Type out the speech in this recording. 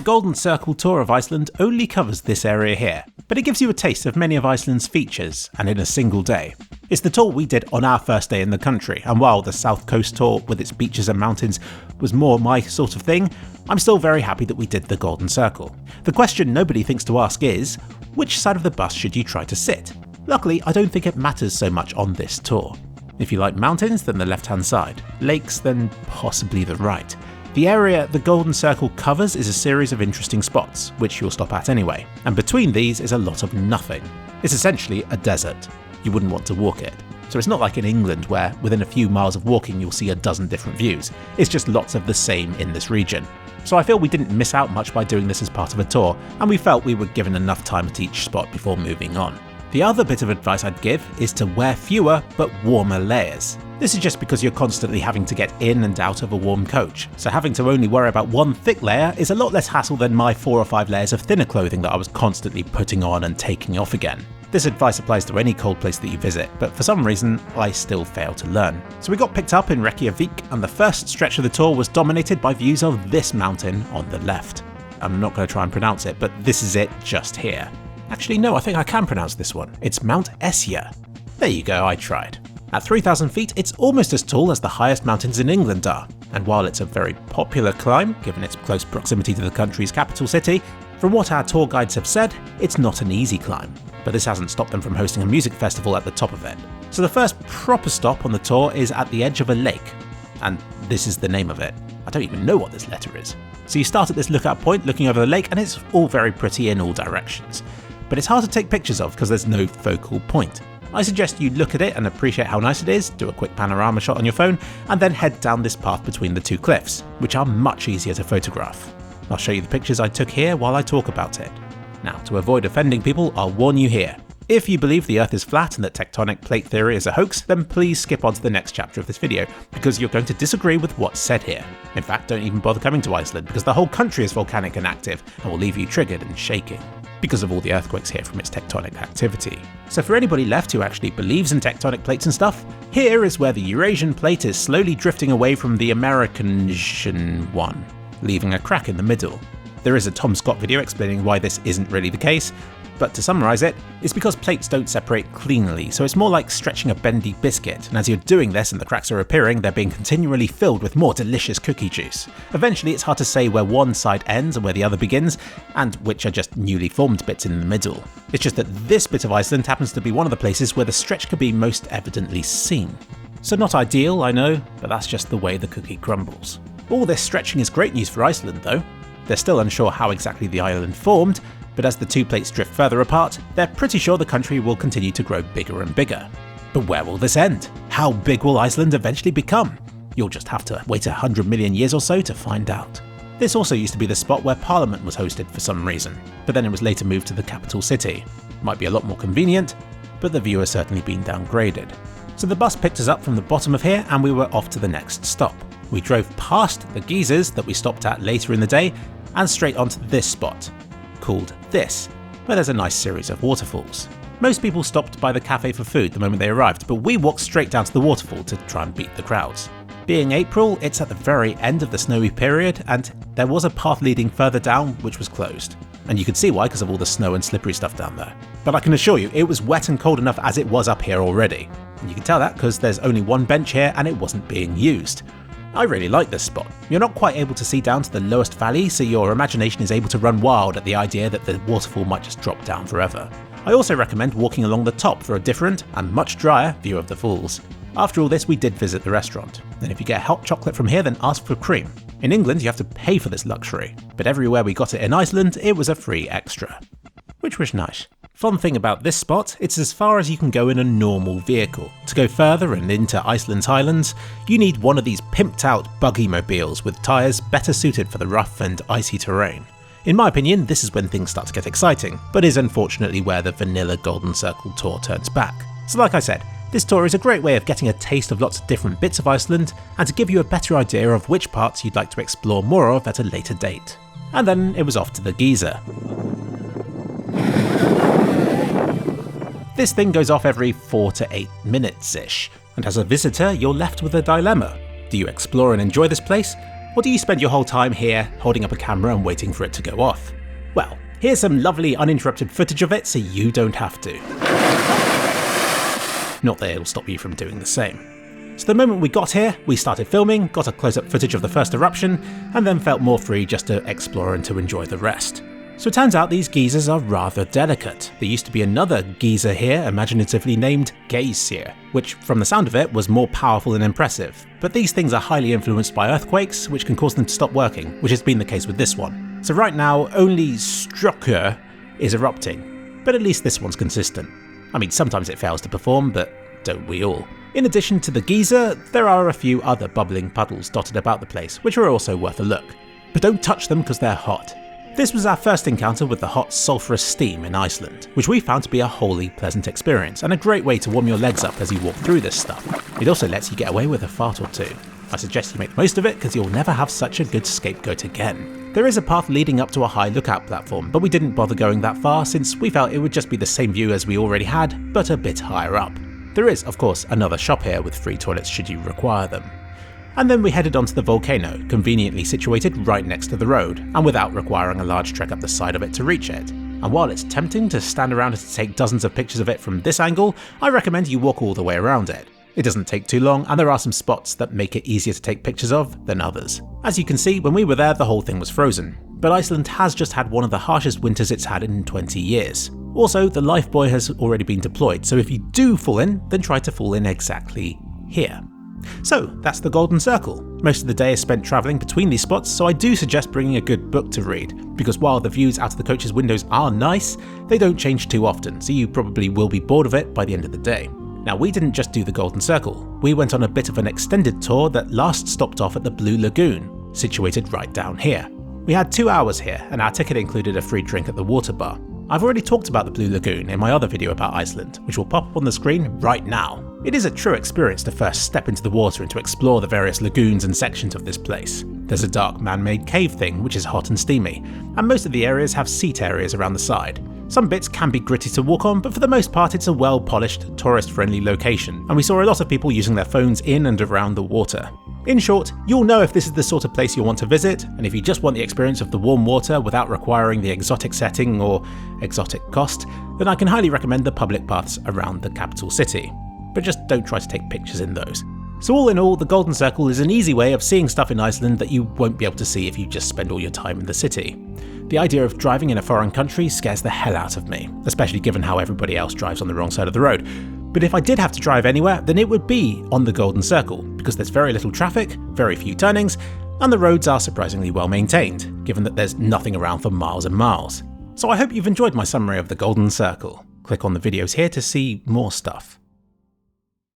The Golden Circle tour of Iceland only covers this area here, but it gives you a taste of many of Iceland's features, and in a single day. It's the tour we did on our first day in the country, and while the South Coast tour with its beaches and mountains was more my sort of thing, I'm still very happy that we did the Golden Circle. The question nobody thinks to ask is, which side of the bus should you try to sit? Luckily, I don't think it matters so much on this tour. If you like mountains, then the left-hand side. Lakes, then possibly the right. The area the Golden Circle covers is a series of interesting spots, which you'll stop at anyway, and between these is a lot of nothing. It's essentially a desert. You wouldn't want to walk it. So it's not like in England where within a few miles of walking you'll see a dozen different views. It's just lots of the same in this region. So I feel we didn't miss out much by doing this as part of a tour, and we felt we were given enough time at each spot before moving on. The other bit of advice I'd give is to wear fewer but warmer layers. This is just because you're constantly having to get in and out of a warm coach, so having to only worry about one thick layer is a lot less hassle than my 4 or 5 layers of thinner clothing that I was constantly putting on and taking off again. This advice applies to any cold place that you visit, but for some reason I still fail to learn. So we got picked up in Reykjavik, and the first stretch of the tour was dominated by views of this mountain on the left. I'm not going to try and pronounce it, but this is it just here. Actually no, I think I can pronounce this one. It's Mount Esja. There you go, I tried. At 3,000 feet, it's almost as tall as the highest mountains in England are, and while it's a very popular climb, given its close proximity to the country's capital city, from what our tour guides have said, it's not an easy climb. But this hasn't stopped them from hosting a music festival at the top of it. So the first proper stop on the tour is at the edge of a lake, and this is the name of it. I don't even know what this letter is. So you start at this lookout point looking over the lake, and it's all very pretty in all directions. But it's hard to take pictures of because there's no focal point. I suggest you look at it and appreciate how nice it is, do a quick panorama shot on your phone, and then head down this path between the two cliffs, which are much easier to photograph. I'll show you the pictures I took here while I talk about it. Now, to avoid offending people, I'll warn you here. If you believe the Earth is flat and that tectonic plate theory is a hoax, then please skip on to the next chapter of this video, because you're going to disagree with what's said here. In fact, don't even bother coming to Iceland, because the whole country is volcanic and active, and will leave you triggered and shaking, because of all the earthquakes here from its tectonic activity. So for anybody left who actually believes in tectonic plates and stuff, here is where the Eurasian plate is slowly drifting away from the American one, leaving a crack in the middle. There is a Tom Scott video explaining why this isn't really the case, but to summarise it, it's because plates don't separate cleanly, so it's more like stretching a bendy biscuit, and as you're doing this and the cracks are appearing, they're being continually filled with more delicious cookie juice. Eventually it's hard to say where one side ends and where the other begins, and which are just newly formed bits in the middle. It's just that this bit of Iceland happens to be one of the places where the stretch can be most evidently seen. So not ideal, I know, but that's just the way the cookie crumbles. All this stretching is great news for Iceland though. They're still unsure how exactly the island formed, but as the two plates drift further apart, they're pretty sure the country will continue to grow bigger and bigger. But where will this end? How big will Iceland eventually become? You'll just have to wait 100 million years or so to find out. This also used to be the spot where Parliament was hosted for some reason, but then it was later moved to the capital city. Might be a lot more convenient, but the view has certainly been downgraded. So the bus picked us up from the bottom of here and we were off to the next stop. We drove past the Geysers that we stopped at later in the day and straight onto this spot, called This, where there's a nice series of waterfalls. Most people stopped by the cafe for food the moment they arrived, but we walked straight down to the waterfall to try and beat the crowds. Being April, it's at the very end of the snowy period, and there was a path leading further down which was closed. And you can see why because of all the snow and slippery stuff down there. But I can assure you, it was wet and cold enough as it was up here already. And you can tell that because there's only one bench here and it wasn't being used. I really like this spot. You're not quite able to see down to the lowest valley, so your imagination is able to run wild at the idea that the waterfall might just drop down forever. I also recommend walking along the top for a different, and much drier, view of the falls. After all this, we did visit the restaurant, and if you get hot chocolate from here then ask for cream. In England you have to pay for this luxury, but everywhere we got it in Iceland it was a free extra. Which was nice. Fun thing about this spot, it's as far as you can go in a normal vehicle. To go further and into Iceland's highlands, you need one of these pimped out buggy mobiles with tyres better suited for the rough and icy terrain. In my opinion, this is when things start to get exciting, but is unfortunately where the vanilla Golden Circle tour turns back. So like I said, this tour is a great way of getting a taste of lots of different bits of Iceland and to give you a better idea of which parts you'd like to explore more of at a later date. And then it was off to the geyser. This thing goes off every 4 to 8 minutes-ish, and as a visitor you're left with a dilemma. Do you explore and enjoy this place, Or do you spend your whole time here, holding up a camera and waiting for it to go off? Well, here's some lovely uninterrupted footage of it so you don't have to. Not that it'll stop you from doing the same. So the moment we got here, we started filming, got a close-up footage of the first eruption, and then felt more free just to explore and to enjoy the rest. So it turns out these geysers are rather delicate. There used to be another geyser here, imaginatively named Geysers, which from the sound of it was more powerful and impressive. But these things are highly influenced by earthquakes, which can cause them to stop working, which has been the case with this one. So right now, only Strokr is erupting, but at least this one's consistent. I mean, sometimes it fails to perform, but don't we all? In addition to the geyser, there are a few other bubbling puddles dotted about the place, which are also worth a look. But don't touch them because they're hot. This was our first encounter with the hot sulphurous steam in Iceland, which we found to be a wholly pleasant experience and a great way to warm your legs up as you walk through this stuff. It also lets you get away with a fart or two. I suggest you make the most of it because you'll never have such a good scapegoat again. There is a path leading up to a high lookout platform, but we didn't bother going that far since we felt it would just be the same view as we already had, but a bit higher up. There is, of course, another shop here with free toilets should you require them. And then we headed onto the Volcano, conveniently situated right next to the road, and without requiring a large trek up the side of it to reach it. And while it's tempting to stand around and to take dozens of pictures of it from this angle, I recommend you walk all the way around it. It doesn't take too long, and there are some spots that make it easier to take pictures of than others. As you can see, when we were there the whole thing was frozen, but Iceland has just had one of the harshest winters it's had in 20 years. Also, the lifebuoy has already been deployed, so if you do fall in, then try to fall in exactly here. So that's the Golden Circle. Most of the day is spent travelling between these spots, so I do suggest bringing a good book to read, because while the views out of the coach's windows are nice, they don't change too often, so you probably will be bored of it by the end of the day. Now, we didn't just do the Golden Circle, we went on a bit of an extended tour that last stopped off at the Blue Lagoon, situated right down here. We had 2 hours here, and our ticket included a free drink at the water bar. I've already talked about the Blue Lagoon in my other video about Iceland, which will pop up on the screen right now. It is a true experience to first step into the water and to explore the various lagoons and sections of this place. There's a dark man-made cave thing which is hot and steamy, and most of the areas have seat areas around the side. Some bits can be gritty to walk on, but for the most part it's a well-polished, tourist-friendly location, and we saw a lot of people using their phones in and around the water. In short, you'll know if this is the sort of place you'll want to visit, and if you just want the experience of the warm water without requiring the exotic setting or exotic cost, then I can highly recommend the public paths around the capital city. But just don't try to take pictures in those. So all in all, the Golden Circle is an easy way of seeing stuff in Iceland that you won't be able to see if you just spend all your time in the city. The idea of driving in a foreign country scares the hell out of me, especially given how everybody else drives on the wrong side of the road. But if I did have to drive anywhere, then it would be on the Golden Circle, because there's very little traffic, very few turnings, and the roads are surprisingly well maintained, given that there's nothing around for miles and miles. So I hope you've enjoyed my summary of the Golden Circle. Click on the videos here to see more stuff.